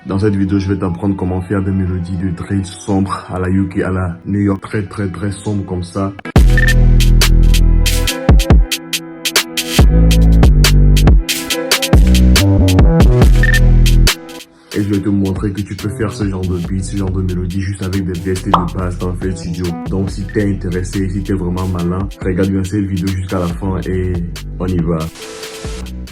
Dans cette vidéo, je vais t'apprendre comment faire des mélodies de drill sombres à la UK, à la New York, très sombre comme ça. Et je vais te montrer que tu peux faire ce genre de beat, ce genre de mélodie juste avec des VST de base dans FL Studio. Donc si t'es intéressé, si t'es vraiment malin, regarde bien cette vidéo jusqu'à la fin et on y va.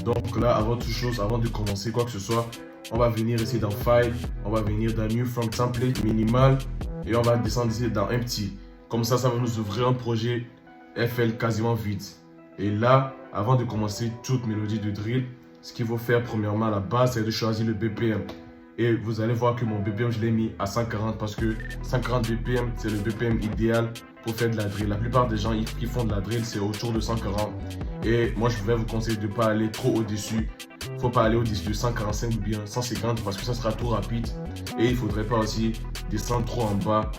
Donc là, avant toute chose, avant de commencer quoi que ce soit, on va venir ici dans File, on va venir dans New From Template, Minimal, et on va descendre ici dans Empty. Comme ça, ça va nous ouvrir un projet FL quasiment vide. Et là, avant de commencer toute mélodie de drill, ce qu'il faut faire premièrement à la base, c'est de choisir le BPM. Et vous allez voir que mon BPM, je l'ai mis à 140 parce que 140 BPM, c'est le BPM idéal pour faire de la drill. La plupart des gens qui font de la drill, c'est autour de 140. Et moi, je vais vous conseiller de ne pas aller trop au-dessus. Il ne faut pas aller au-dessus de 145 ou bien 150 parce que ça sera trop rapide. Et il ne faudrait pas aussi descendre trop en bas.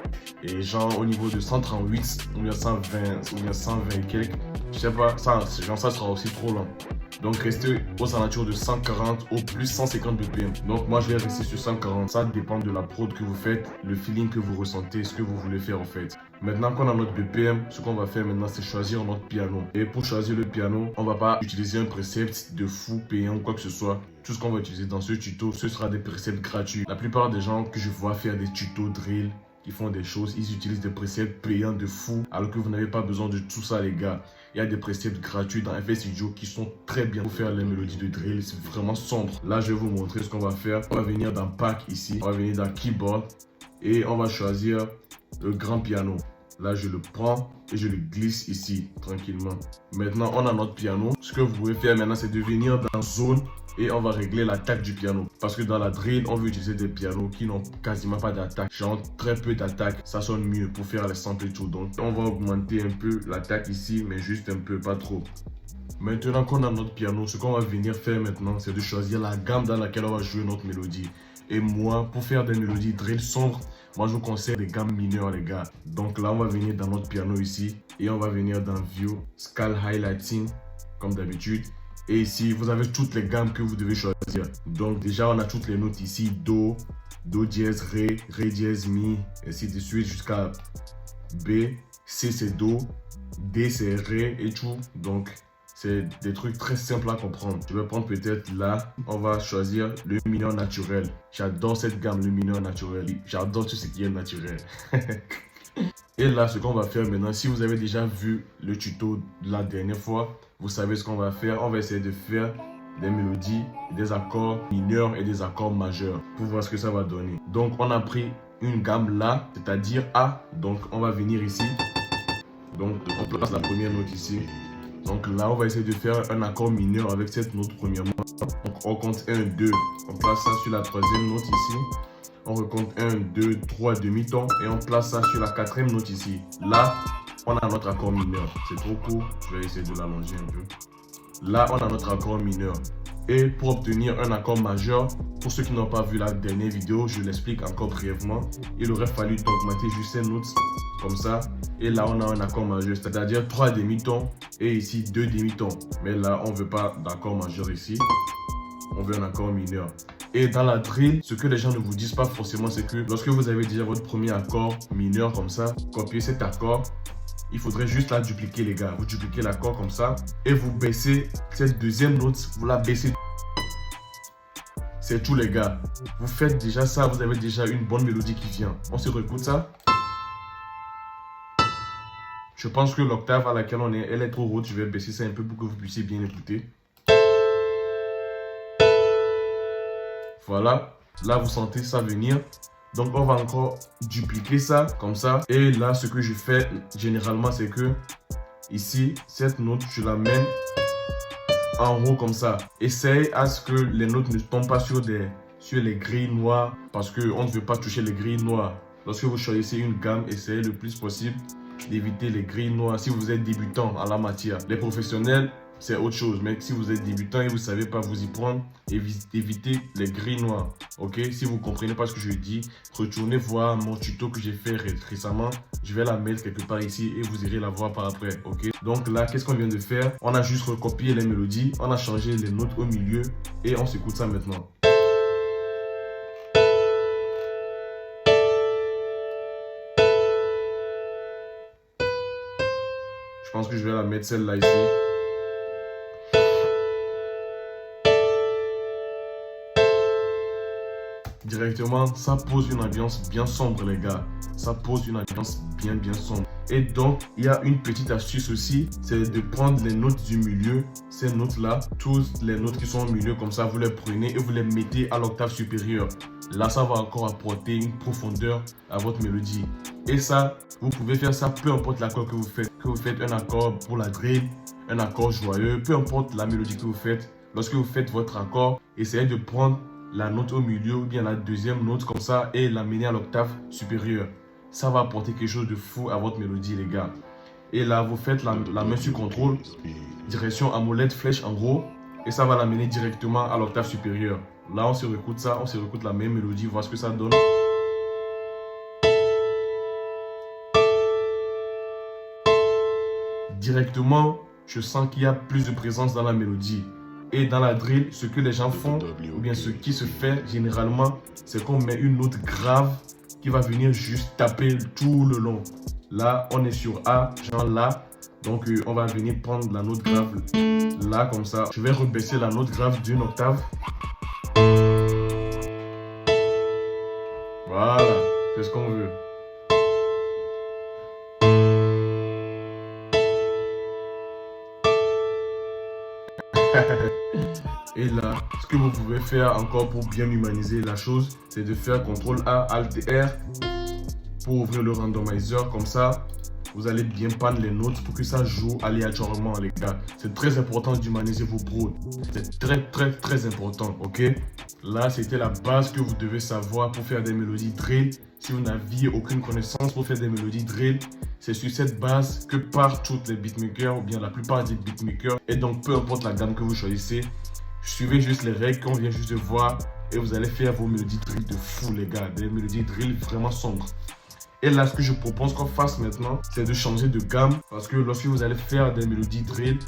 Et genre au niveau de 138 ou bien 120 ou bien 120 et quelques. Je sais pas, ça sera aussi trop lent. Donc restez aux alentours de 140 au plus 150 BPM. Donc moi je vais rester sur 140. Ça dépend de la prod que vous faites, le feeling que vous ressentez, ce que vous voulez faire en fait. Maintenant qu'on a notre BPM, ce qu'on va faire maintenant c'est choisir notre piano. Et pour choisir le piano, on va pas utiliser un précepte de fou payant ou quoi que ce soit. Tout ce qu'on va utiliser dans ce tuto, ce sera des préceptes gratuits. La plupart des gens que je vois faire des tutos drill, qui font des choses, ils utilisent des préceptes payants de fou alors que vous n'avez pas besoin de tout ça les gars. Il y a des préceptes gratuits dans FL Studio qui sont très bien pour faire les mélodies de drill, c'est vraiment sombre. Là je vais vous montrer ce qu'on va faire. On va venir dans Pack ici, on va venir dans Keyboard et on va choisir le grand piano. Là je le prends et je le glisse ici tranquillement. Maintenant on a notre piano. Ce que vous pouvez faire maintenant c'est de venir dans Zone et on va régler l'attaque du piano. Parce que dans la drill, on veut utiliser des pianos qui n'ont quasiment pas d'attaque. Genre très peu d'attaque, ça sonne mieux pour faire les samples et tout. Donc on va augmenter un peu l'attaque ici, mais juste un peu, pas trop. Maintenant qu'on a notre piano, ce qu'on va venir faire maintenant, c'est de choisir la gamme dans laquelle on va jouer notre mélodie. Et moi, pour faire des mélodies drill sombres, moi je vous conseille des gammes mineures les gars. Donc là, on va venir dans notre piano ici et on va venir dans View, Scale Highlighting, comme d'habitude. Et ici, vous avez toutes les gammes que vous devez choisir. Donc déjà, on a toutes les notes ici. Do, Do dièse, Ré, Ré dièse, Mi, ainsi de suite jusqu'à B. C c'est Do, D c'est Ré et tout. Donc c'est des trucs très simples à comprendre. Je vais prendre peut-être là, on va choisir le mineur naturel. J'adore cette gamme, le mineur naturel. J'adore tout ce qui est naturel. Et là, ce qu'on va faire maintenant, si vous avez déjà vu le tuto de la dernière fois, vous savez ce qu'on va faire. On va essayer de faire des mélodies, des accords mineurs et des accords majeurs pour voir ce que ça va donner. Donc, on a pris une gamme là, c'est-à-dire A. Donc, on va venir ici. Donc, on place la première note ici. Donc là, on va essayer de faire un accord mineur avec cette note premièrement. Donc, on compte 1, 2. On place ça sur la troisième note ici. On recompte 1, 2, 3 demi-tons et on place ça sur la quatrième note ici. Là, on a notre accord mineur. C'est trop court, je vais essayer de l'allonger un peu. Là, on a notre accord mineur. Et pour obtenir un accord majeur, pour ceux qui n'ont pas vu la dernière vidéo, je l'explique encore brièvement. Il aurait fallu augmenter juste ces notes comme ça. Et là, on a un accord majeur, c'est-à-dire 3 demi-tons et ici 2 demi-tons. Mais là, on ne veut pas d'accord majeur ici. On veut un accord mineur. Et dans la drill, ce que les gens ne vous disent pas forcément, c'est que lorsque vous avez déjà votre premier accord mineur comme ça, copiez cet accord. Il faudrait juste la dupliquer les gars. Vous dupliquez l'accord comme ça et vous baissez cette deuxième note, vous la baissez. C'est tout les gars. Vous faites déjà ça, vous avez déjà une bonne mélodie qui vient. On se réécoute ça. Je pense que l'octave à laquelle on est, elle est trop haute. Je vais baisser ça un peu pour que vous puissiez bien écouter. Voilà, là vous sentez ça venir. Donc on va encore dupliquer ça comme ça. Et là ce que je fais généralement c'est que ici cette note je la mène en haut comme ça. Essaye à ce que les notes ne tombent pas sur les grilles noires parce qu'on ne veut pas toucher les grilles noires. Lorsque vous choisissez une gamme, essayez le plus possible d'éviter les grilles noires si vous êtes débutant en la matière. Les professionnels, c'est autre chose. Mais si vous êtes débutant et vous ne savez pas vous y prendre, évitez les grilles noires. Ok? Si vous ne comprenez pas ce que je dis, retournez voir mon tuto que j'ai fait récemment. Je vais la mettre quelque part ici et vous irez la voir par après. Ok? Donc là, qu'est-ce qu'on vient de faire? On a juste recopié les mélodies, on a changé les notes au milieu et on s'écoute ça maintenant. Je pense que je vais la mettre celle-là ici. Directement, ça pose une ambiance bien sombre, les gars. Ça pose une ambiance bien sombre. Et donc, il y a une petite astuce aussi, c'est de prendre les notes du milieu, ces notes-là, toutes les notes qui sont au milieu, comme ça, vous les prenez et vous les mettez à l'octave supérieure. Là, ça va encore apporter une profondeur à votre mélodie. Et ça, vous pouvez faire ça peu importe l'accord que vous faites. Que vous faites un accord pour la drill, un accord joyeux, peu importe la mélodie que vous faites. Lorsque vous faites votre accord, essayez de prendre la note au milieu ou bien la deuxième note comme ça et l'amener à l'octave supérieure. Ça va apporter quelque chose de fou à votre mélodie, les gars. Et là, vous faites la main sur contrôle, direction à molette, flèche en gros, et ça va l'amener directement à l'octave supérieure. Là, on se réécoute ça, on se réécoute la même mélodie, voir ce que ça donne. Directement, je sens qu'il y a plus de présence dans la mélodie. Et dans la drill, ce que les gens font, ou bien ce qui se fait généralement, c'est qu'on met une note grave qui va venir juste taper tout le long. Là, on est sur A, genre là. Donc, on va venir prendre la note grave là, comme ça. Je vais rebaisser la note grave d'une octave. Voilà, c'est ce qu'on veut. Et là, ce que vous pouvez faire encore pour bien humaniser la chose, c'est de faire CTRL A, ALT R pour ouvrir le randomizer. Comme ça, vous allez bien prendre les notes pour que ça joue aléatoirement, les gars. C'est très important d'humaniser vos prods. C'est très important, ok? Là, c'était la base que vous devez savoir pour faire des mélodies drill. Si vous n'aviez aucune connaissance pour faire des mélodies drill, c'est sur cette base que partent toutes les beatmakers ou bien la plupart des beatmakers. Et donc, peu importe la gamme que vous choisissez, suivez juste les règles qu'on vient juste de voir et vous allez faire vos mélodies drill de fou, les gars. Des mélodies drill vraiment sombres. Et là, ce que je propose qu'on fasse maintenant, c'est de changer de gamme. Parce que lorsque vous allez faire des mélodies drill,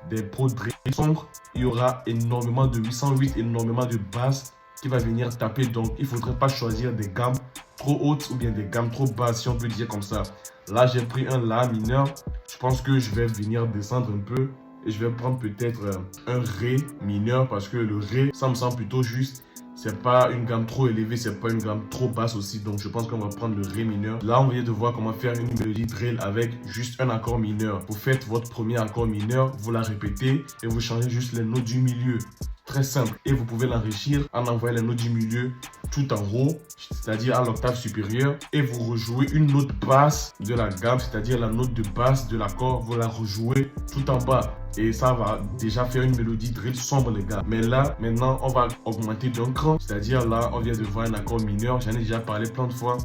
des prods drill sombres, il y aura énormément de 808, énormément de basses qui va venir taper. Donc, il ne faudrait pas choisir des gammes trop hautes ou bien des gammes trop basses, si on peut dire comme ça. Là, j'ai pris un La mineur. Je pense que je vais venir descendre un peu. Et je vais prendre peut-être un Ré mineur parce que le Ré, ça me semble plutôt juste. C'est pas une gamme trop élevée, c'est pas une gamme trop basse aussi. Donc je pense qu'on va prendre le Ré mineur. Là, on vient de voir comment faire une mélodie drill avec juste un accord mineur. Vous faites votre premier accord mineur, vous la répétez et vous changez juste les notes du milieu. Très simple. Et vous pouvez l'enrichir en envoyant les notes du milieu tout en haut, c'est-à-dire à l'octave supérieure. Et vous rejouez une note basse de la gamme, c'est-à-dire la note de basse de l'accord. Vous la rejouez tout en bas. Et ça va déjà faire une mélodie drill sombre, les gars. Mais là, maintenant, on va augmenter d'un cran. C'est-à-dire là, on vient de voir un accord mineur. J'en ai déjà parlé plein de fois.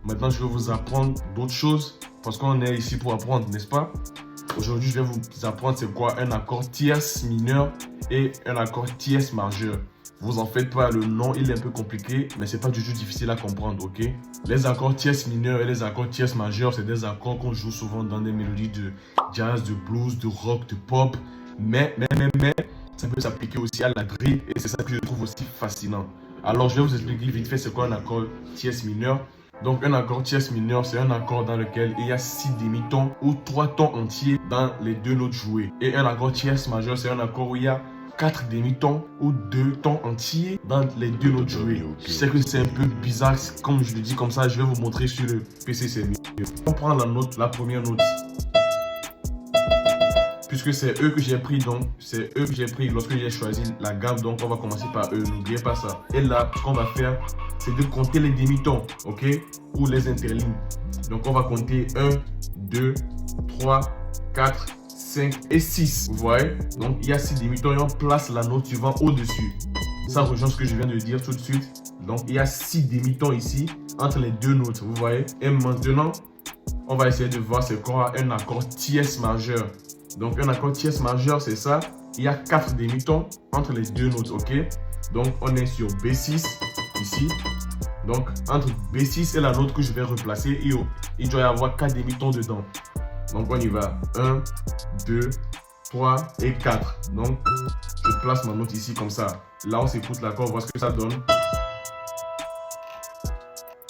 Maintenant, je vais vous apprendre d'autres choses. Parce qu'on est ici pour apprendre, n'est-ce pas? Aujourd'hui, je vais vous apprendre c'est quoi un accord tierce mineur et un accord tierce majeur. Vous en faites pas, le nom il est un peu compliqué, mais c'est pas du tout difficile à comprendre, ok? Les accords tierces mineurs et les accords tierces majeurs, c'est des accords qu'on joue souvent dans des mélodies de jazz, de blues, de rock, de pop. Mais, ça peut s'appliquer aussi à la drill et c'est ça que je trouve aussi fascinant. Alors, je vais vous expliquer vite fait c'est quoi un accord tierce mineur. Donc, un accord tierce mineur, c'est un accord dans lequel il y a 6 demi-tons ou 3 tons entiers dans les deux notes jouées. Et un accord tierce majeur, c'est un accord où il y a 4 demi-tons ou 2 tons entiers dans les deux notes jouées. Je sais que c'est un peu bizarre, comme je le dis comme ça, je vais vous montrer sur le PC, c'est mieux. On prend la note, la première note. Puisque c'est eux que j'ai pris, donc c'est eux que j'ai pris lorsque j'ai choisi la gamme, donc on va commencer par eux, n'oubliez pas ça. Et là, ce qu'on va faire, c'est de compter les demi-tons, ok? Ou les interlignes. Donc on va compter 1, 2, 3, 4, 5 et 6, vous voyez? Donc il y a 6 demi-tons et on place la note suivante au-dessus. Ça rejoint ce que je viens de dire tout de suite. Donc il y a 6 demi-tons ici, entre les deux notes, vous voyez? Et maintenant, on va essayer de voir c'est quoi un accord tierce majeur. Donc, un accord tierce majeur, c'est ça. Il y a 4 demi-tons entre les deux notes, ok? Donc, on est sur B6, ici. Donc, entre B6 et la note que je vais replacer, il doit y avoir 4 demi-tons dedans. Donc, on y va. 1, 2, 3 et 4. Donc, je place ma note ici comme ça. Là, on s'écoute l'accord, on voit ce que ça donne.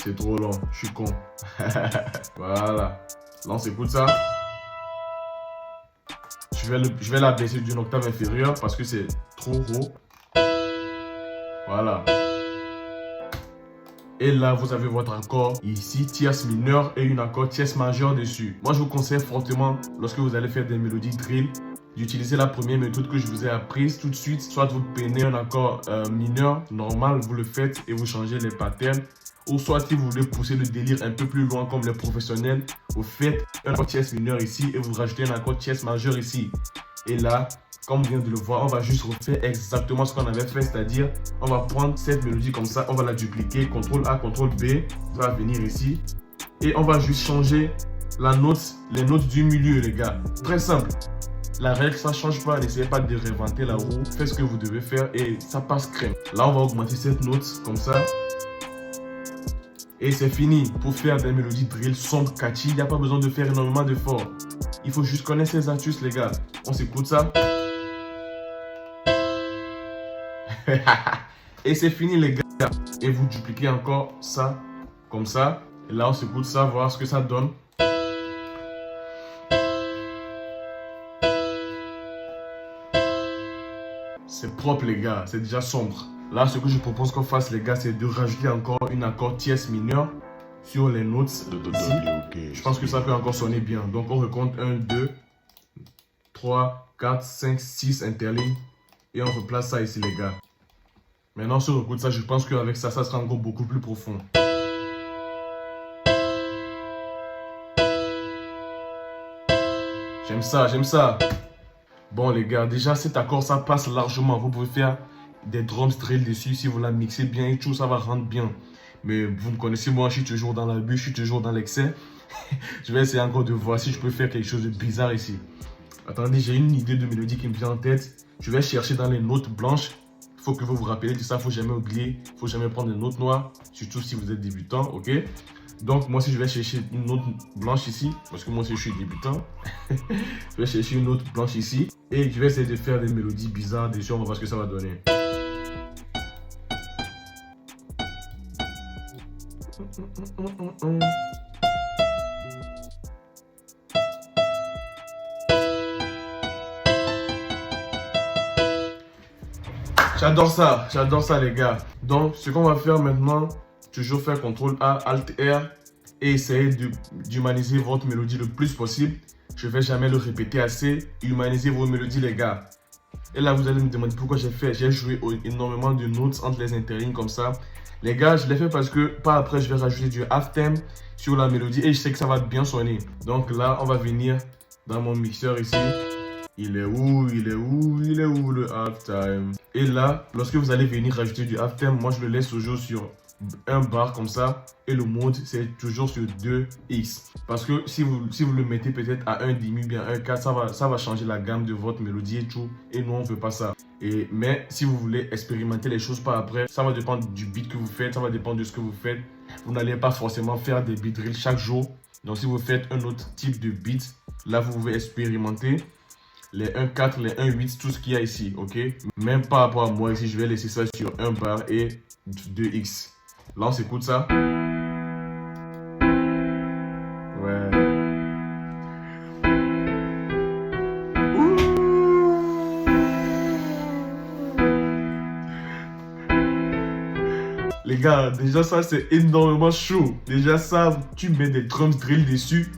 C'est trop long, je suis con. Voilà. Là, on s'écoute ça. je vais la baisser d'une octave inférieure parce que c'est trop haut. Voilà. Et là, vous avez votre accord ici, tierce mineure et une accord tierce majeure dessus. Moi, je vous conseille fortement, lorsque vous allez faire des mélodies drill, d'utiliser la première méthode que je vous ai apprise tout de suite. Soit vous prenez un accord mineur, normal, vous le faites et vous changez les patterns. Ou soit si vous voulez pousser le délire un peu plus loin comme les professionnels, vous faites un accord tierce mineur ici et vous rajoutez un accord tierce majeur ici. Et là, comme on vient de le voir, on va juste refaire exactement ce qu'on avait fait, c'est-à-dire on va prendre cette mélodie comme ça, on va la dupliquer, CTRL A, CTRL B, ça va venir ici et on va juste changer la note, les notes du milieu les gars. Très simple. La règle, ça ne change pas, n'essayez pas de réinventer la roue, faites ce que vous devez faire et ça passe crème. Là, on va augmenter cette note comme ça. Et c'est fini. Pour faire des mélodies drill sombres, catchy, il n'y a pas besoin de faire énormément d'efforts. Il faut juste connaître ces astuces les gars. On s'écoute ça. Et c'est fini les gars. Et vous dupliquez encore ça, comme ça. Et là on s'écoute ça, voir ce que ça donne. C'est propre les gars, c'est déjà sombre. Là ce que je propose qu'on fasse les gars, c'est de rajouter encore une accord tierce mineure sur les notes ici. Je pense que ça peut encore sonner bien. Donc on recompte 1, 2, 3, 4, 5, 6 interlignes. Et on replace ça ici les gars. Maintenant si on écoute ça, je pense qu'avec ça, ça sera encore beaucoup plus profond. J'aime ça, j'aime ça. Bon les gars, déjà cet accord ça passe largement. Vous pouvez faire des drums drill dessus si vous la mixez bien et tout, ça va rendre bien. Mais vous me connaissez, moi je suis toujours dans l'abus, je suis toujours dans l'excès. Je vais essayer encore de voir si je peux faire quelque chose de bizarre ici. Attendez, j'ai une idée de mélodie qui me vient en tête. Je vais chercher dans les notes blanches. Il faut que vous vous rappelez de ça, il ne faut jamais oublier. Il ne faut jamais prendre des notes noires, surtout si vous êtes débutant, ok? Donc moi aussi je vais chercher une note blanche ici, parce que moi aussi je suis débutant. Je vais chercher une note blanche ici. Et je vais essayer de faire des mélodies bizarres dessus, on va voir ce que ça va donner. J'adore ça les gars. Donc ce qu'on va faire maintenant, toujours faire CTRL A, ALT R et essayer d'humaniser votre mélodie le plus possible. Je ne vais jamais le répéter assez. Humanisez vos mélodies les gars. Et là vous allez me demander pourquoi j'ai joué énormément de notes entre les interlignes comme ça. Les gars, je l'ai fait parce que par après je vais rajouter du half-time sur la mélodie et je sais que ça va bien sonner. Donc là on va venir dans mon mixeur ici. Il est où le half-time? Et là, lorsque vous allez venir rajouter du half-time, moi je le laisse toujours sur un bar comme ça. Et le mode, c'est toujours sur 2x. Parce que si vous le mettez peut-être à 1,5 bien 1,4, ça va changer la gamme de votre mélodie et tout. Et nous, on ne veut pas ça. Mais si vous voulez expérimenter les choses par après, ça va dépendre du beat que vous faites, ça va dépendre de ce que vous faites. Vous n'allez pas forcément faire des beat drills chaque jour. Donc si vous faites un autre type de beat, là vous pouvez expérimenter. Les 1,4, les 1,8, tout ce qu'il y a ici, ok? Même par rapport à moi ici, je vais laisser ça sur 1 bar et 2x. Là, on s'écoute ça. Ouais. Les gars, déjà ça, c'est énormément chaud. Déjà ça, tu mets des drums drill dessus.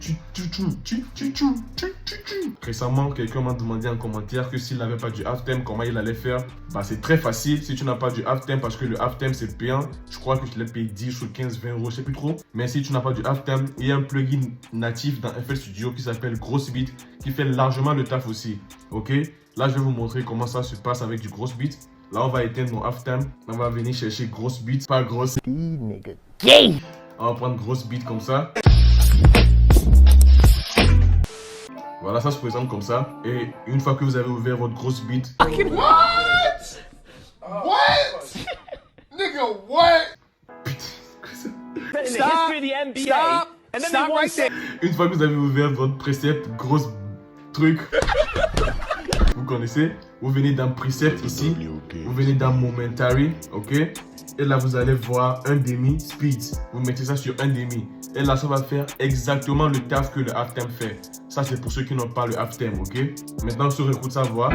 Récemment, quelqu'un m'a demandé en commentaire que s'il n'avait pas du half-time, comment il allait faire. Bah, c'est très facile si tu n'as pas du half-time parce que le half-time c'est payant. Je crois que je l'ai payé 10 ou 15, 20 euros, je sais plus trop. Mais si tu n'as pas du half-time, il y a un plugin natif dans FL Studio qui s'appelle Grossbeat qui fait largement le taf aussi. Ok? Là, je vais vous montrer comment ça se passe avec du Grossbeat. Là, on va éteindre nos half-time. On va venir chercher Grossbeat, pas grosse. On va prendre Grossbeat comme ça. Voilà, ça se présente comme ça. Et une fois que vous avez ouvert votre Grossbeat. What? Nigga, what? Une fois que vous avez ouvert votre preset, grosse truc. Vous connaissez? Vous venez dans preset ici. Vous venez dans momentary, ok? Et là, vous allez voir 1,5 speed. Vous mettez ça sur 1,5. Et là, ça va faire exactement le taf que le halftime fait. Ça, c'est pour ceux qui n'ont pas le halftime, ok? Maintenant, on réécoute sa voix.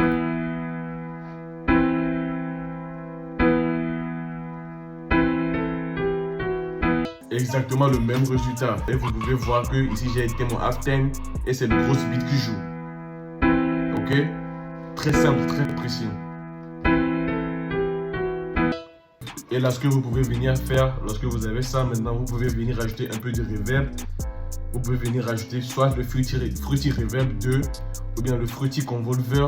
Exactement le même résultat. Et vous pouvez voir que ici, j'ai été mon halftime et c'est le gros beat qui joue. Ok? Très simple, très précis. Et là, ce que vous pouvez venir faire, lorsque vous avez ça, maintenant, vous pouvez venir rajouter un peu de reverb. Vous pouvez venir rajouter soit le Fruity Reverb 2 ou bien le Fruity Convolver.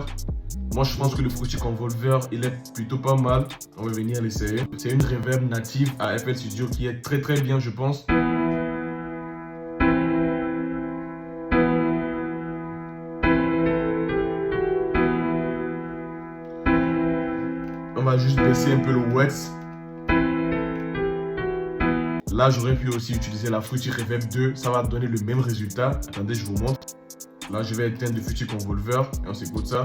Moi, je pense que le Fruity Convolver, il est plutôt pas mal. On va venir l'essayer. C'est une reverb native à FL Studio qui est très très bien, je pense. On va juste baisser un peu le Wax. Là, j'aurais pu aussi utiliser la Fruity Reverb 2. Ça va donner le même résultat. Attendez, je vous montre. Là, je vais éteindre le Fruity Convolver et on s'écoute ça.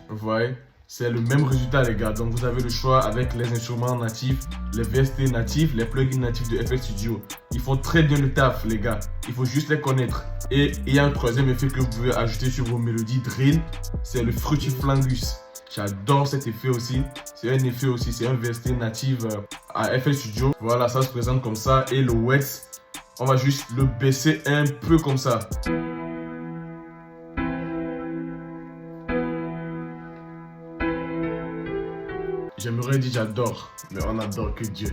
Vous voyez, c'est le même résultat, les gars. Donc, vous avez le choix avec les instruments natifs, les VST natifs, les plugins natifs de FL Studio. Ils font très bien le taf, les gars. Il faut juste les connaître. Et il y a un troisième effet que vous pouvez ajouter sur vos mélodies drill. C'est le Fruity Flangus. J'adore cet effet aussi. C'est un effet aussi, c'est un VST natif à FL Studio. Voilà, ça se présente comme ça. Et le Wax, on va juste le baisser un peu comme ça. J'aimerais dire j'adore, mais on adore que Dieu.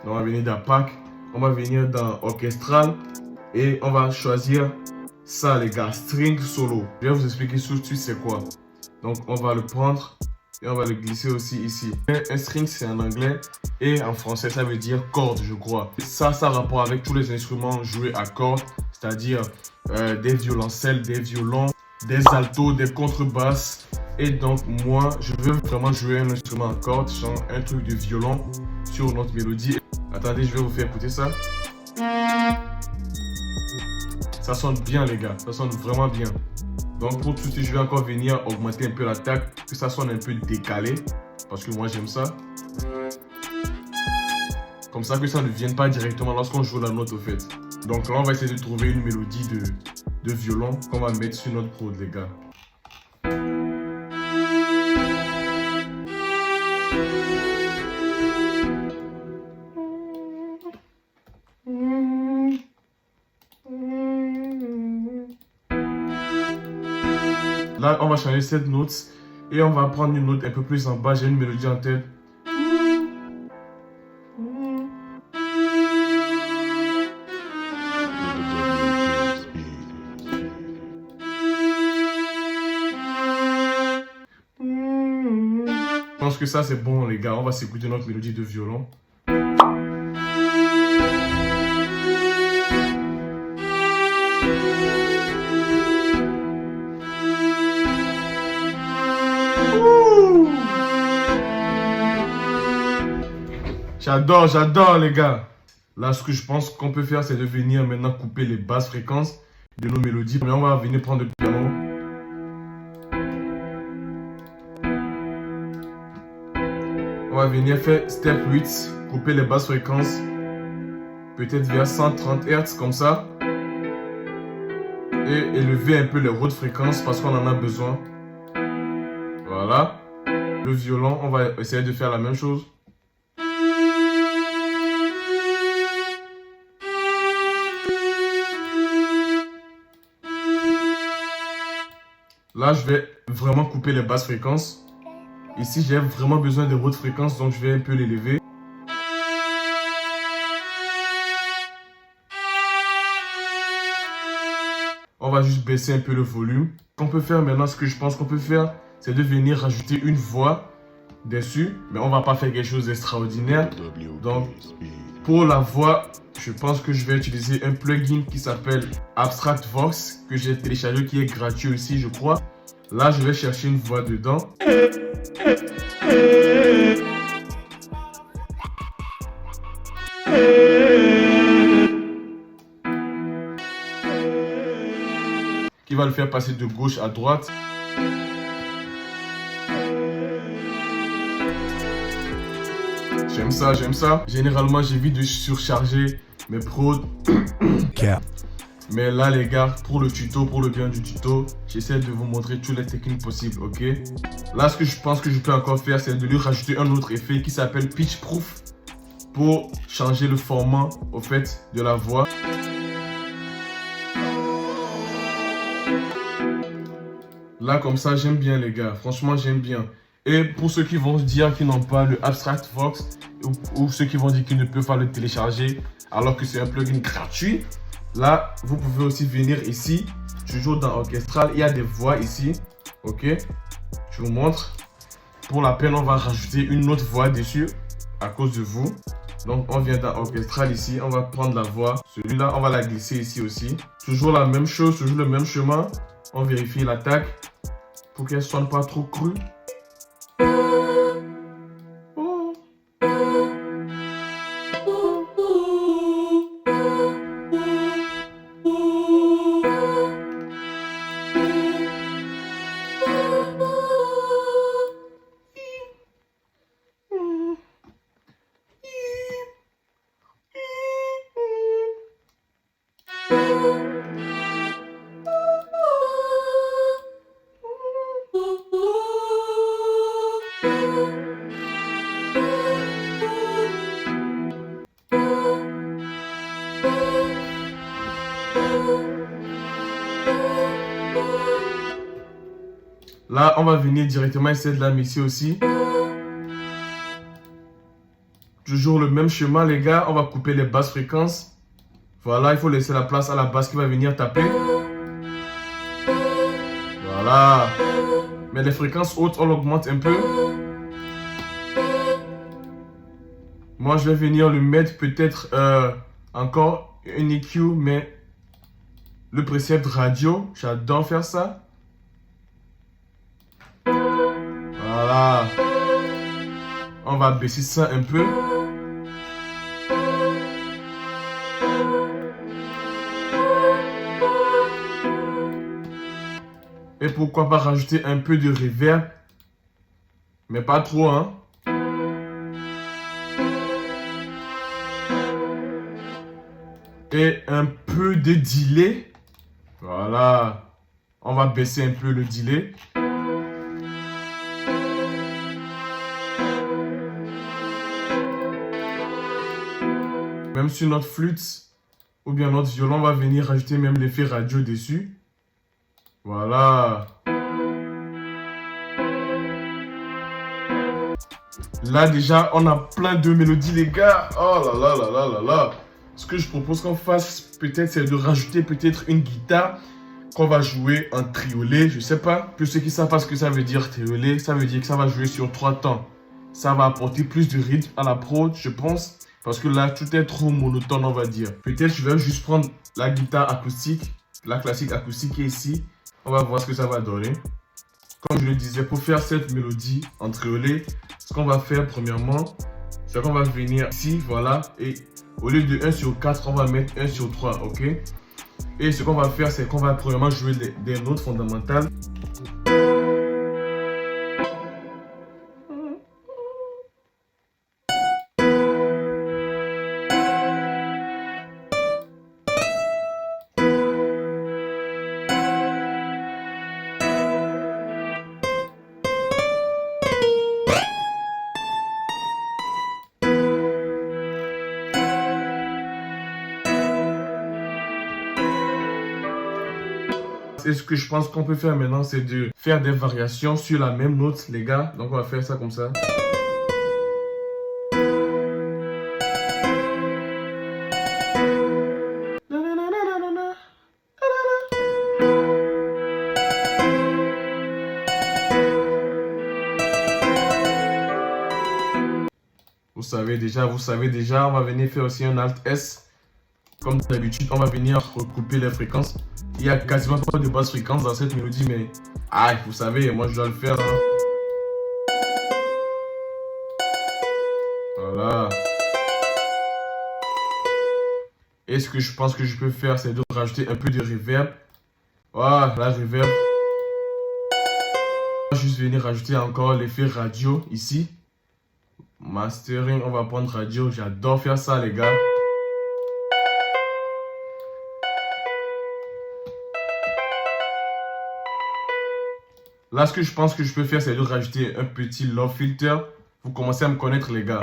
On va venir dans Pack, on va venir dans Orchestral et on va choisir ça, les gars, String Solo. Je vais vous expliquer tout de suite c'est quoi. Donc on va le prendre et on va le glisser aussi ici. Un string c'est en anglais et en français ça veut dire corde, je crois. Ça a rapport avec tous les instruments joués à cordes, c'est-à-dire des violoncelles, des violons, des altos, des contrebasses. Et donc moi je veux vraiment jouer un instrument à cordes, genre un truc de violon sur notre mélodie. Attendez, je vais vous faire écouter ça. Ça sonne bien, les gars, ça sonne vraiment bien. Donc pour tout de suite, je vais encore venir augmenter un peu l'attaque, que ça sonne un peu décalé, parce que moi j'aime ça. Comme ça que ça ne vienne pas directement lorsqu'on joue la note au fait. Donc là on va essayer de trouver une mélodie de violon qu'on va mettre sur notre prod, les gars. Là, on va changer cette note et on va prendre une note un peu plus en bas. J'ai une mélodie en tête. Je pense que ça c'est bon, les gars. On va s'écouter notre mélodie de violon. J'adore les gars. Là, ce que je pense qu'on peut faire, c'est de venir maintenant couper les basses fréquences de nos mélodies. Mais on va venir prendre le piano. On va venir faire step 8, couper les basses fréquences. Peut-être vers 130 Hz comme ça. Et élever un peu les hautes fréquences parce qu'on en a besoin. Voilà. Le violon, on va essayer de faire la même chose. Là, je vais vraiment couper les basses fréquences. Ici, j'ai vraiment besoin de hautes fréquences, donc je vais un peu l'élever. On va juste baisser un peu le volume. Ce qu'on peut faire maintenant, ce que je pense qu'on peut faire, c'est de venir rajouter une voix dessus. Mais on va pas faire quelque chose d'extraordinaire. Donc, pour la voix, je pense que je vais utiliser un plugin qui s'appelle Abstract Vox, que j'ai téléchargé, qui est gratuit aussi, je crois. Là, je vais chercher une voix dedans. Qui va le faire passer de gauche à droite. J'aime ça, j'aime ça. Généralement, j'évite de surcharger mes prods. Mais là, les gars, pour le tuto, pour le bien du tuto, j'essaie de vous montrer toutes les techniques possibles, ok? Là, ce que je pense que je peux encore faire, c'est de lui rajouter un autre effet qui s'appelle Pitch Proof pour changer le format, au fait, de la voix. Là, comme ça, j'aime bien, les gars. Franchement, j'aime bien. Et pour ceux qui vont se dire qu'ils n'ont pas le Abstract Vox ou ceux qui vont dire qu'ils ne peuvent pas le télécharger alors que c'est un plugin gratuit, là, vous pouvez aussi venir ici, toujours dans Orchestral. Il y a des voix ici, ok? Je vous montre. Pour la peine, on va rajouter une autre voix dessus à cause de vous. Donc, on vient dans Orchestral ici, on va prendre la voix. Celui-là, on va la glisser ici aussi. Toujours la même chose, toujours le même chemin. On vérifie l'attaque pour qu'elle ne sonne pas trop crue. Là, on va venir directement essayer de la mixer aussi. Toujours le même chemin, les gars. On va couper les basses fréquences. Voilà, il faut laisser la place à la basse qui va venir taper. Voilà. Mais les fréquences hautes, on l'augmente un peu. Moi, je vais venir le mettre peut-être encore une EQ, mais le précepte radio, j'adore faire ça. Voilà. On va baisser ça un peu. Et pourquoi pas rajouter un peu de reverb. Mais pas trop, hein. Et un peu de delay. Voilà. On va baisser un peu le delay. Même sur notre flûte ou bien notre violon, on va venir rajouter même l'effet radio dessus. Voilà. Là déjà, on a plein de mélodies, les gars. Oh là là là là là là. Ce que je propose qu'on fasse peut-être, c'est de rajouter peut-être une guitare qu'on va jouer en triolet. Je sais pas. Pour ceux qui savent pas ce que ça veut dire triolet, ça veut dire que ça va jouer sur 3 temps. Ça va apporter plus de rythme à la prod, je pense. Parce que là, tout est trop monotone, on va dire. Peut-être je vais juste prendre la guitare acoustique, la classique acoustique qui est ici. On va voir ce que ça va donner. Comme je le disais, pour faire cette mélodie en triolet, ce qu'on va faire premièrement, c'est qu'on va venir ici, voilà. Et au lieu de 1 sur 4, on va mettre 1 sur 3, ok? Et ce qu'on va faire, c'est qu'on va premièrement jouer des notes fondamentales. Et ce que je pense qu'on peut faire maintenant, c'est de faire des variations sur la même note, les gars. Donc, on va faire ça comme ça. Vous savez déjà, on va venir faire aussi un Alt S. Comme d'habitude, on va venir recouper les fréquences. Il n'y a quasiment pas de basse fréquence dans cette mélodie, mais aïe, vous savez, moi je dois le faire. Hein. Voilà. Et ce que je pense que je peux faire, c'est de rajouter un peu de reverb. Voilà, la reverb. On va juste venir rajouter encore l'effet radio ici. Mastering, on va prendre radio. J'adore faire ça, les gars. Là, ce que je pense que je peux faire, c'est de rajouter un petit low filter. Vous commencez à me connaître, les gars.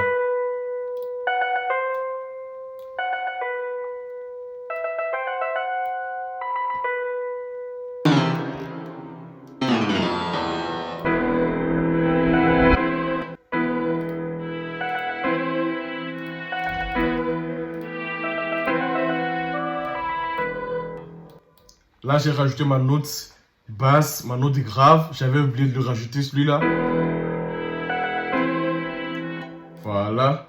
Là, j'ai rajouté ma note basse, ma note grave. J'avais oublié de le rajouter, celui-là. Voilà.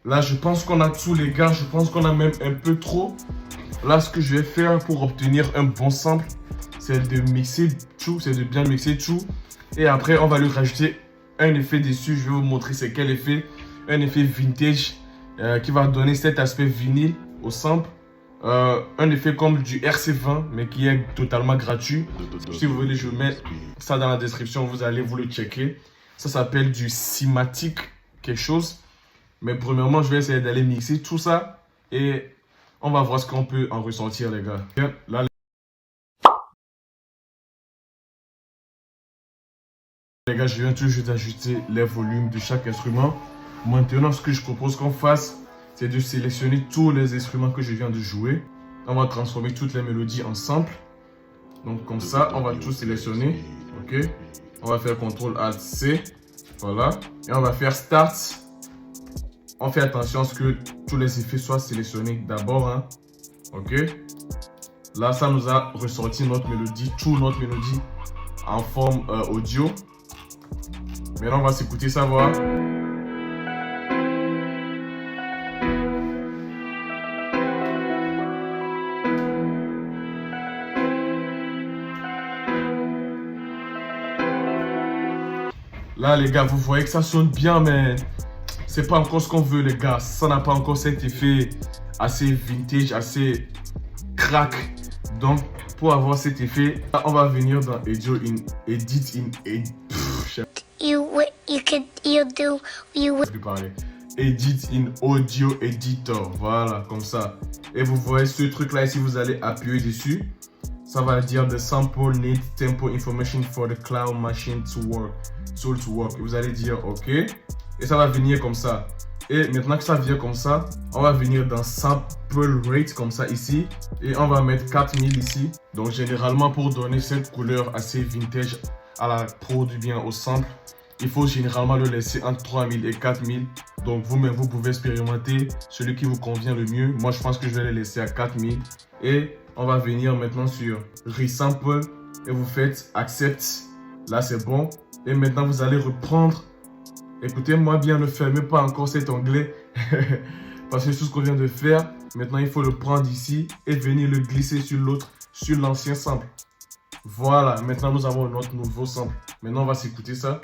Là, je pense qu'on a tout, les gars. Je pense qu'on a même un peu trop. Là, ce que je vais faire pour obtenir un bon sample, c'est de mixer tout. C'est de bien mixer tout. Et après, on va lui rajouter un effet dessus. Je vais vous montrer c'est quel effet. Un effet vintage qui va donner cet aspect vinyle au sample. Un effet comme du RC20 mais qui est totalement gratuit. Si vous voulez, je mets ça dans la description, vous allez vous le checker. Ça s'appelle du Cinematic quelque chose. Mais premièrement, je vais essayer d'aller mixer tout ça et on va voir ce qu'on peut en ressentir, les gars. Là, les gars, je viens tout juste d'ajuster les volumes de chaque instrument. Maintenant, ce que je propose qu'on fasse, c'est de sélectionner tous les instruments que je viens de jouer. On va transformer toutes les mélodies en samples. Donc comme ça, on va tout sélectionner. Ok. On va faire CTRL-ALT-C. Voilà. Et on va faire Start. On fait attention à ce que tous les effets soient sélectionnés d'abord. Hein. Ok. Là, ça nous a ressorti notre mélodie, toute notre mélodie en forme audio. Maintenant, on va s'écouter ça, voir. Là, les gars, vous voyez que ça sonne bien, mais c'est pas encore ce qu'on veut, les gars. Ça n'a pas encore cet effet assez vintage, assez crack. Donc, pour avoir cet effet, là, on va venir dans Edit in Audio Editor. Voilà, comme ça. Et vous voyez ce truc-là ici, vous allez appuyer dessus. Ça va dire the sample need tempo information for the cloud machine to work. Tool to work. Et vous allez dire OK. Et ça va venir comme ça. Et maintenant que ça vient comme ça, on va venir dans sample rate comme ça ici. Et on va mettre 4000 ici. Donc généralement pour donner cette couleur assez vintage à la prod ou bien au sample, il faut généralement le laisser entre 3000 et 4000. Donc vous-même vous pouvez expérimenter celui qui vous convient le mieux. Moi je pense que je vais le laisser à 4000. Et on va venir maintenant sur Resample et vous faites Accept. Là c'est bon. Et maintenant vous allez reprendre. Écoutez-moi bien, ne fermez pas encore cet onglet. Parce que tout ce qu'on vient de faire, maintenant il faut le prendre ici et venir le glisser sur l'autre, sur l'ancien sample. Voilà, maintenant nous avons notre nouveau sample. Maintenant on va s'écouter ça.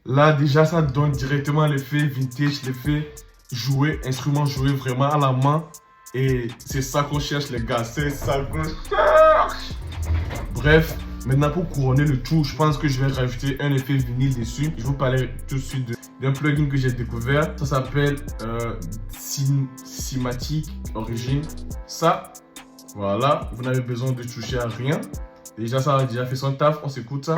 Là, déjà, ça donne directement l'effet vintage, l'effet jouer, instrument joué vraiment à la main. Et c'est ça qu'on cherche, les gars. C'est ça qu'on cherche. Bref, maintenant pour couronner le tout, je pense que je vais rajouter un effet vinyle dessus. Je vais vous parler tout de suite d'un plugin que j'ai découvert. Ça s'appelle Cinematic Origin. Ça, voilà, vous n'avez besoin de toucher à rien. Déjà, ça a déjà fait son taf. On s'écoute ça.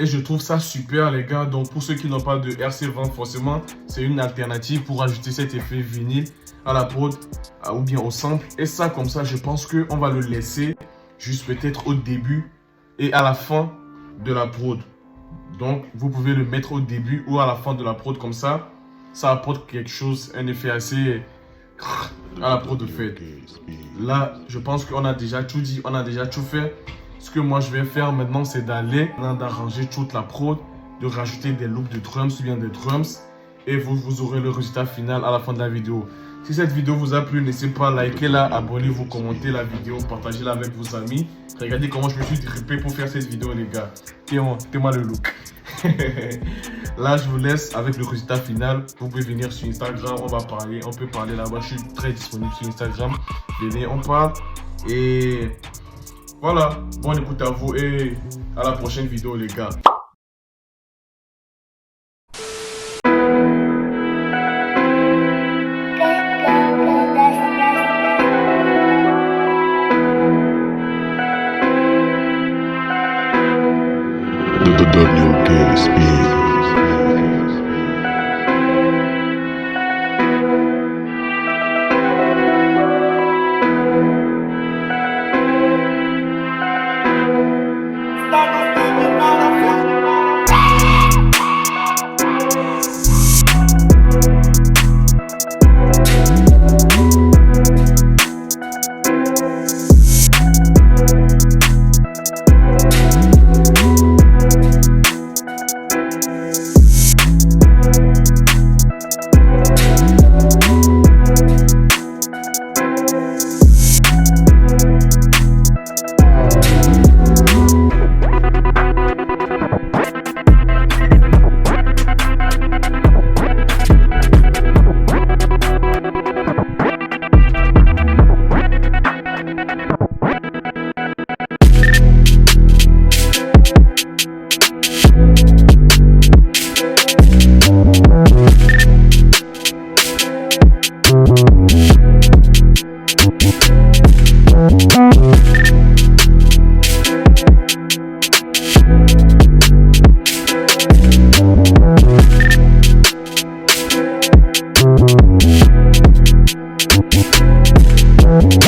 Et je trouve ça super, les gars. Donc pour ceux qui n'ont pas de RC20, forcément c'est une alternative pour ajouter cet effet vinyle à la prod ou bien au sample. Et ça, comme ça, je pense qu'on va le laisser juste peut-être au début et à la fin de la prod. Donc vous pouvez le mettre au début ou à la fin de la prod, comme ça ça apporte quelque chose, un effet assez à la prod de fait. Là je pense qu'on a déjà tout dit, on a déjà tout fait. Ce que moi je vais faire maintenant, c'est d'aller d'arranger toute la prod, de rajouter des loops de drums ou bien des drums, et vous aurez le résultat final à la fin de la vidéo. Si cette vidéo vous a plu, n'hésitez pas à liker la, abonnez-vous, commentez la vidéo, partagez-la avec vos amis. Regardez comment je me suis drippé pour faire cette vidéo, les gars. Tiens-moi le look. Là, je vous laisse avec le résultat final. Vous pouvez venir sur Instagram, on peut parler là-bas. Je suis très disponible sur Instagram. Venez, on parle. Et voilà, bonne écoute à vous et à la prochaine vidéo, les gars. WK Speed.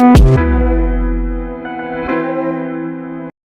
Thank you.